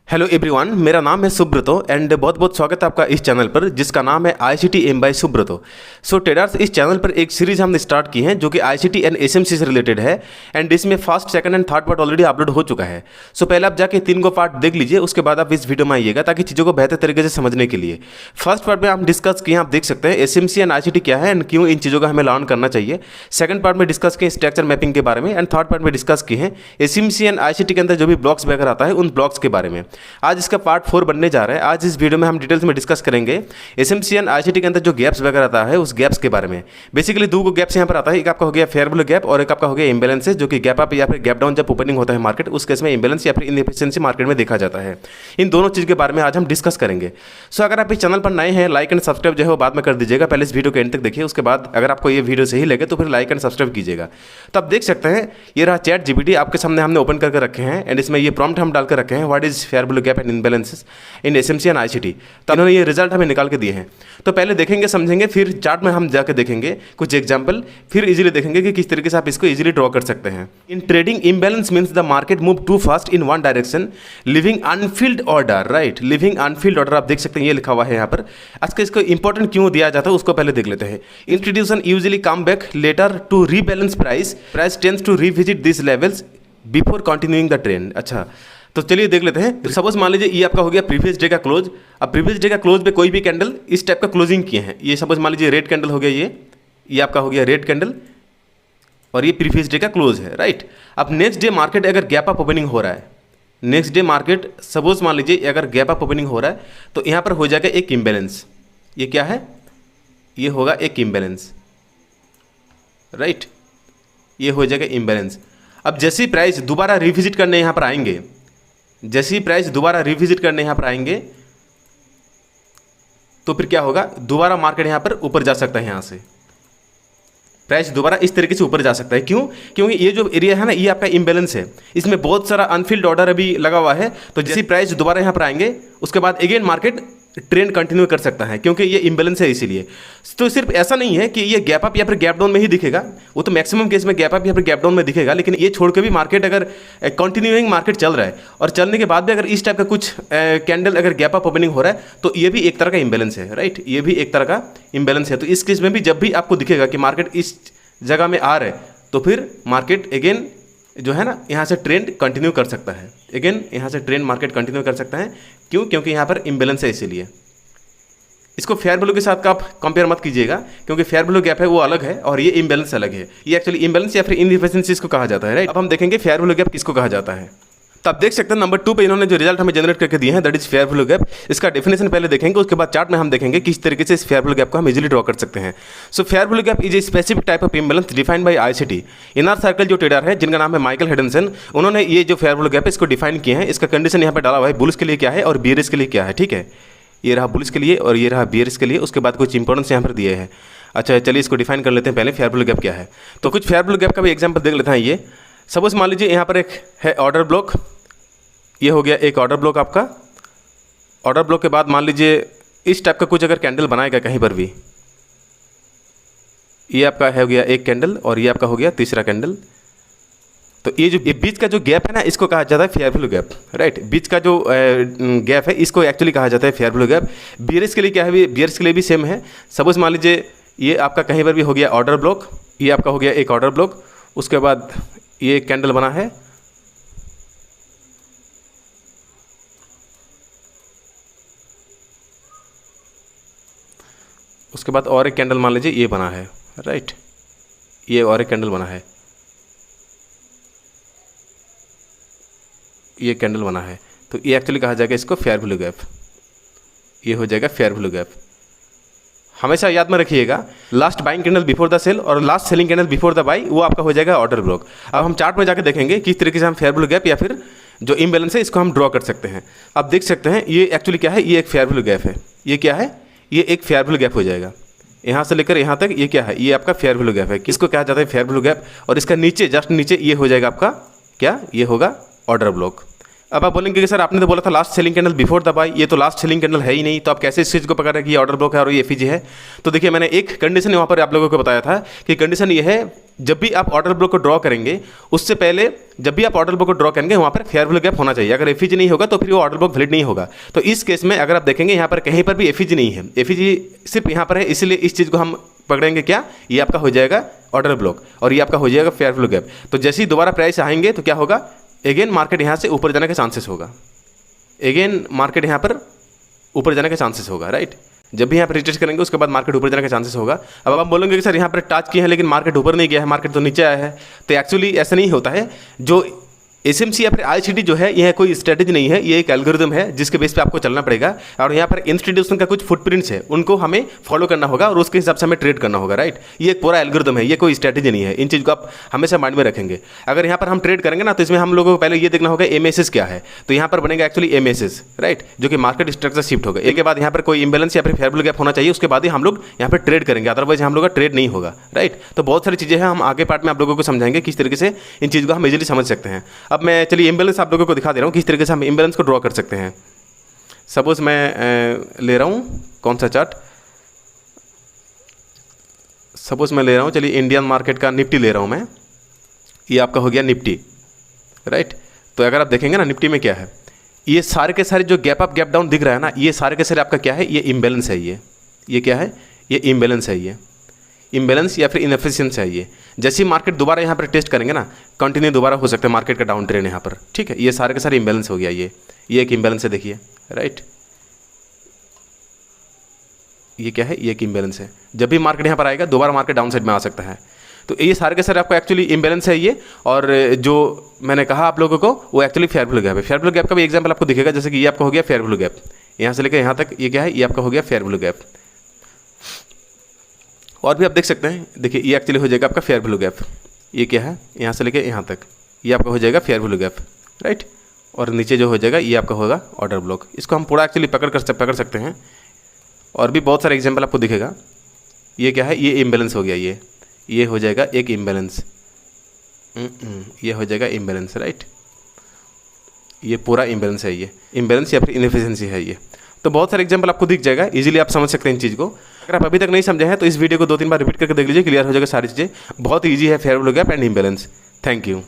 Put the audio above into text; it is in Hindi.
हेलो एवरीवन, मेरा नाम है सुब्रतो एंड बहुत बहुत स्वागत है आपका इस चैनल पर जिसका नाम है आईसीटी एम बाय सुब्रतो। सो ट्रेडर्स, इस चैनल पर एक सीरीज हमने स्टार्ट की है जो कि आईसीटी एंड एसएमसी से रिलेटेड है एंड इसमें first, second and third part already upload हो चुका है। सो पहले आप जाके 3 को पार्ट देख लीजिए, उसके बाद आप इस वीडियो में आइएगा ताकि चीज़ों को बेहतर तरीके से समझने के लिए। फर्स्ट पार्ट में हम डिस्कस किए, आप देख सकते हैं एसएमसी एंड आईसीटी क्या है एंड क्यों इन चीज़ों का हमें लर्न करना चाहिए। सेकंड पार्ट में डिस्कस किए स्ट्रक्चर मैपिंग के बारे में एंड थर्ड पार्ट में डिस्कस किए हैं एसएमसी एंड आईसीटी के अंदर जो भी ब्लॉक्स वगैरह आता है उन ब्लॉक्स के बारे में। आज इसका पार्ट 4 बनने जा रहा है। आज इस वीडियो में हम डिटेल्स में डिस्कस करेंगे एसएमसी एंड आईसीटी के अंदर जो गैप्स वगैरह आता है उस गैप्स के बारे में। बेसिकली 2 गैप्स यहाँ पर आता है, एक आपका हो गया फेयर वैल्यू गैप और एक आपका हो गया इम्बैलेंस, जो कि गैप अप या फिर गैप डाउन जब ओपनिंग होता है मार्केट उस केस में इम्बैलेंस या फिर इनएफिशिएंसी मार्केट में देखा जाता है। इन दोनों चीज़ के बारे में आज हम डिस्कस करेंगे। सो अगर आप इस चैनल पर नए हैं, लाइक एंड सब्सक्राइब जो है वो बाद में कर दीजिएगा। पहले इस वीडियो के एंड तक देखिए, उसके बाद अगर आपको ये वीडियो सही लगे तो फिर लाइक एंड सब्सक्राइब कीजिएगा। तो आप देख सकते हैं ये रहा चैट जीपीटी आपके सामने हमने ओपन करके रखे हैं एंड इसमें ये प्रॉम्प्ट हम डाल कर रखे हैं, what is fair value gap and imbalances in SMC and ICT. तो इन्होंने ये रिजल्ट हमें निकाल के दिए हैं। तो पहले देखेंगे, समझेंगे, फिर चार्ट में हम जाके देखेंगे कुछ एग्जांपल, फिर इजीली देखेंगे कि किस तरीके से आप इसको इजीली ड्रॉ कर सकते हैं। In trading imbalance means the market move too fast in one direction leaving unfilled order, right. Leaving unfilled order आप देख सकते हैं, ये लिखा हुआ है यहाँ पर। आज का इसको इंपॉर्टेंट क्यों दिया जाता है उसको पहले देख लेते हैं। Institution usually come back later to rebalance price tends to revisit this levels before continuing the trend. अच्छा, तो चलिए देख लेते हैं। तो सपोज मान लीजिए ये आपका हो गया प्रीवियस डे का क्लोज। अब प्रीवियस डे का क्लोज पे कोई भी कैंडल इस टाइप का क्लोजिंग किए हैं, ये सपोज मान लीजिए रेड कैंडल हो गया, ये आपका हो गया रेड कैंडल और ये प्रीवियस डे का क्लोज है, राइट। अब नेक्स्ट डे मार्केट अगर गैप अप ओपनिंग हो रहा है, नेक्स्ट डे मार्केट सपोज मान लीजिए अगर गैप अप ओपनिंग हो रहा है तो यहाँ पर हो जाएगा एक इम्बैलेंस। ये क्या है? ये होगा एक इम्बैलेंस, राइट। ये हो जाएगा इम्बैलेंस। अब जैसे ही प्राइस दोबारा रिविजिट करने यहाँ पर आएंगे, जैसे ही प्राइस दोबारा रिविजिट करने यहाँ पर आएंगे तो फिर क्या होगा, दोबारा मार्केट यहाँ पर ऊपर जा सकता है। यहाँ से प्राइस दोबारा इस तरीके से ऊपर जा सकता है। क्यों? क्योंकि ये जो एरिया है ना, ये आपका इम्बैलेंस है, इसमें बहुत सारा अनफिल्ड ऑर्डर अभी लगा हुआ है। तो जैसे प्राइस दोबारा यहाँ पर आएंगे उसके बाद अगेन मार्केट ट्रेंड कंटिन्यू कर सकता है, क्योंकि ये इम्बैलेंस है इसीलिए। तो सिर्फ ऐसा नहीं है कि ये गैप अप या फिर गैप डाउन में ही दिखेगा, वो तो मैक्सिमम केस में गैप अप या फिर गैप डाउन में दिखेगा, लेकिन ये छोड़ के भी मार्केट अगर कंटिन्यूइंग मार्केट चल रहा है और चलने के बाद भी अगर इस टाइप का कुछ कैंडल अगर गैप अप ओपनिंग हो रहा है तो ये भी एक तरह का इम्बैलेंस है, राइट। ये भी एक तरह का इम्बैलेंस है। तो इस केस में भी जब भी आपको दिखेगा कि मार्केट इस जगह में आ रहा है तो फिर मार्केट अगेन जो है ना यहाँ से ट्रेंड कंटिन्यू कर सकता है, अगेन यहाँ से ट्रेंड मार्केट कंटिन्यू कर सकता है। क्यों? क्योंकि यहाँ पर इम्बैलेंस है, इसीलिए। इसको फेयर वैल्यू के साथ का आप कंपेयर मत कीजिएगा, क्योंकि फेयर वैल्यू गैप है वो अलग है और ये इम्बैलेंस अलग है। ये एक्चुअली इम्बैलेंस या फिर इनएफिशिएंसी इसको कहा जाता है, राइट। अब हम देखेंगे फेयर वैल्यू गैप किसको कहा जाता है। तो आप देख सकते हैं नंबर 2 पे इन्होंने जो रिजल्ट हमें जनरेट करके दिए हैं, that is fair value gap. इसका डेफिनेशन पहले देखेंगे, उसके बाद चार्ट में हम देखेंगे किस तरीके से इस फेयर वैल्यू गैप को हम इजीली ड्रॉ कर सकते हैं। So fair value gap is a specific type of imbalance defined by ICT. Inner circle जो ट्रेडर है जिनका नाम है माइकल हेडनसन, उन्होंने ये जो फेयर वैल्यू गैप है इसको डिफाइन किए हैं। इसका कंडीशन यहाँ पर डाला हुआ है, बुलिश के लिए क्या है और बियरिश के लिए क्या है, ठीक है। ये रहा बुलिश के लिए और ये रहा बियरिश के लिए, उसके बाद कुछ इंपॉर्टेंस यहाँ पर दिए हैं। अच्छा, चलिए इसको डिफाइन कर लेते हैं पहले, फेयर वैल्यू गैप क्या है। तो कुछ फेयर वैल्यू गैप का भी एग्जाम्पल देख लेते हैं। ये सपोज मान लीजिए यहाँ पर एक है ऑर्डर ब्लॉक, ये हो गया एक ऑर्डर ब्लॉक आपका। ऑर्डर ब्लॉक के बाद मान लीजिए इस टाइप का कुछ अगर कैंडल बनाएगा कहीं पर भी, ये आपका हो गया एक कैंडल और ये आपका हो गया तीसरा कैंडल। तो ये जो बीच का जो गैप है ना, इसको कहा जाता है फेयर वैल्यू गैप, राइट। बीच का जो गैप है इसको एक्चुअली कहा जाता है फेयर वैल्यू गैप। बियरिश के लिए क्या है, बियरिश के लिए भी सेम है। सपोज मान लीजिए ये आपका कहीं पर भी हो गया ऑर्डर ब्लॉक, ये आपका हो गया एक ऑर्डर ब्लॉक, उसके बाद ये एक कैंडल बना है, उसके बाद और एक कैंडल मान लीजिए ये बना है, राइट। ये और एक कैंडल बना है, ये कैंडल बना है। तो ये एक्चुअली कहा जाएगा इसको फेयर वैल्यू गैप। ये हो जाएगा फेयर वैल्यू गैप। हमेशा याद में रखिएगा, last buying candle before the sale और last selling candle before the buy, वो आपका हो जाएगा ऑर्डर ब्लॉक। अब हम चार्ट में जाकर देखेंगे किस तरीके से हम फेयर वैल्यू गैप या फिर जो इम्बैलेंस है इसको हम ड्रॉ कर सकते हैं। आप देख सकते हैं ये एक्चुअली क्या है, ये एक फेयर वैल्यू गैप है। ये क्या है? ये एक फेयर वैल्यू गैप हो जाएगा। यहाँ से लेकर यहाँ तक ये क्या है, ये आपका फेयर वैल्यू गैप है। किसको कहा जाता है? Fair value gap. और इसका नीचे जस्ट नीचे ये हो जाएगा आपका क्या, ये होगा ऑर्डर ब्लॉक। अब आप बोलेंगे कि सर आपने तो बोला था last selling candle before the buy, ये तो लास्ट सेलिंग कैंडल है ही नहीं, तो आप कैसे इस चीज़ को पकड़ रहे हैं कि ये ऑर्डर ब्लॉक है और ये एफईजी है। तो देखिए मैंने एक कंडीशन वहाँ पर आप लोगों को बताया था कि कंडीशन ये है, जब भी आप ऑर्डर ब्लॉक को ड्रॉ करेंगे उससे पहले जब भी आप ऑर्डर ब्लॉक को ड्रॉ करेंगे वहाँ पर फेयर वैल्यू गैप होना चाहिए। अगर एफईजी नहीं होगा तो फिर वो ऑर्डर ब्लॉक वैलिड नहीं होगा। तो इस केस में अगर आप देखेंगे यहाँ पर कहीं पर भी एफईजी नहीं है, एफईजी सिर्फ यहाँ पर है, इसलिए इस चीज़ को हम पकड़ेंगे क्या, ये आपका हो जाएगा ऑर्डर ब्लॉक और ये आपका हो जाएगा फेयर वैल्यू गैप। तो जैसे ही दोबारा प्राइस आएंगे तो क्या होगा, अगेन मार्केट यहाँ से ऊपर जाने के चांसेस होगा, अगेन मार्केट यहाँ पर ऊपर जाने के चांसेस होगा, राइट। जब भी यहाँ पर रिटेस्ट करेंगे उसके बाद मार्केट ऊपर जाने का चांसेस होगा। अब आप बोलेंगे कि सर यहाँ पर टच किए हैं लेकिन मार्केट ऊपर नहीं गया है, मार्केट तो नीचे आया है। तो एक्चुअली ऐसा नहीं होता है। जो एसएमसी या फिर आईसीटी जो है यह कोई स्ट्रेटेजी नहीं है, ये एक एल्गोरिदम है जिसके बेस पे आपको चलना पड़ेगा। और यहाँ पर इंस्टीट्यूशन का कुछ फुटप्रिंट्स है उनको हमें फॉलो करना होगा और उसके हिसाब से हमें ट्रेड करना होगा, राइट। ये एक पूरा एल्गोरिदम है, ये कोई स्ट्रेटेजी नहीं है। इन चीज़ को आप हमेशा माइंड में रखेंगे। अगर यहाँ पर हम ट्रेड करेंगे ना तो इसमें हम लोगों को पहले ये देखना होगा एमएसएस क्या है। तो यहाँ पर बनेगा एक्चुअली एमएसएस, राइट, जो कि मार्केट स्ट्रक्चर शिफ्ट होगा। एक के बाद यहाँ पर कोई इंबैलेंस या फिर फेयर वैल्यू गैप होना चाहिए, उसके बाद ही हम लोग यहाँ पर ट्रेड करेंगे, अदरवाइज हम लोग का ट्रेड नहीं होगा, राइट। तो बहुत सारी चीज़ें हैं, हम आगे पार्ट में आप लोगों को समझाएंगे किस तरीके से इन चीज़ को हम इजीली समझ सकते हैं। अब मैं चलिए इंबैलेंस आप लोगों को दिखा दे रहा हूँ किस तरीके से हम इंबैलेंस को ड्रॉ कर सकते हैं। सपोज मैं ले रहा हूँ कौन सा चार्ट, सपोज मैं ले रहा हूँ, चलिए इंडियन मार्केट का निफ्टी ले रहा हूँ मैं, ये आपका हो गया निफ्टी, राइट। तो अगर आप देखेंगे ना निफ्टी में क्या है, ये सारे के सारे जो गैप अप गैप डाउन दिख रहा है ना, ये सारे के सारे आपका क्या है, ये इम्बैलेंस है। ये क्या है, ये इम्बैलेंस है, ये इम्बैलेंस या फिर इनएफिशिएंसी है। ये जैसे ही मार्केट दोबारा यहाँ पर टेस्ट करेंगे ना, कंटिन्यू दोबारा हो सकता है मार्केट का डाउन ट्रेंड यहाँ पर, ठीक है। ये सारे के सारे इम्बैलेंस हो गया, ये एक इम्बैलेंस है, देखिए, राइट। ये क्या है, ये एक इम्बैलेंस है। जब भी मार्केट यहाँ पर आएगा दोबारा मार्केट डाउन साइड में आ सकता है। तो ये सारे के सारे आपको एक्चुअली इम्बैलेंस है ये। और जो मैंने कहा आप लोगों को वो एक्चुअली फेयर वैल्यू गैप है। फेयर वैल्यू गैप का भी एग्जाम्पल आपको दिखेगा, जैसे कि ये आपका हो गया फेयर वैल्यू गैप, यहाँ से लेकर यहाँ तक ये क्या है, ये आपका हो गया फेयर वैल्यू गैप। और भी आप देख सकते हैं, देखिए ये एक्चुअली हो जाएगा आपका फेयर वैल्यू गैप। ये क्या है, यहाँ से लेके यहाँ तक ये आपका हो जाएगा फेयर वैल्यू गैप, राइट। और नीचे जो हो जाएगा ये आपका होगा ऑर्डर ब्लॉक। इसको हम पूरा एक्चुअली पकड़ सकते हैं। और भी बहुत सारे एग्जांपल आपको दिखेगा। ये क्या है, ये इम्बैलेंस हो गया, ये हो जाएगा एक इम्बैलेंस, ये हो जाएगा इम्बैलेंस, राइट। ये पूरा इम्बैलेंस है, ये इम्बैलेंस या फिर इनएफिशिएंसी है ये। तो बहुत सारे एग्जांपल आपको दिख जाएगा, इजीली आप समझ सकते हैं इन चीज़ को। अगर आप अभी तक नहीं समझे हैं तो इस वीडियो को 2-3 बार रिपीट करके देख लीजिए, क्लियर हो जाएगा सारी चीज़ें। बहुत ईजी है fair value gap and imbalance. Thank you.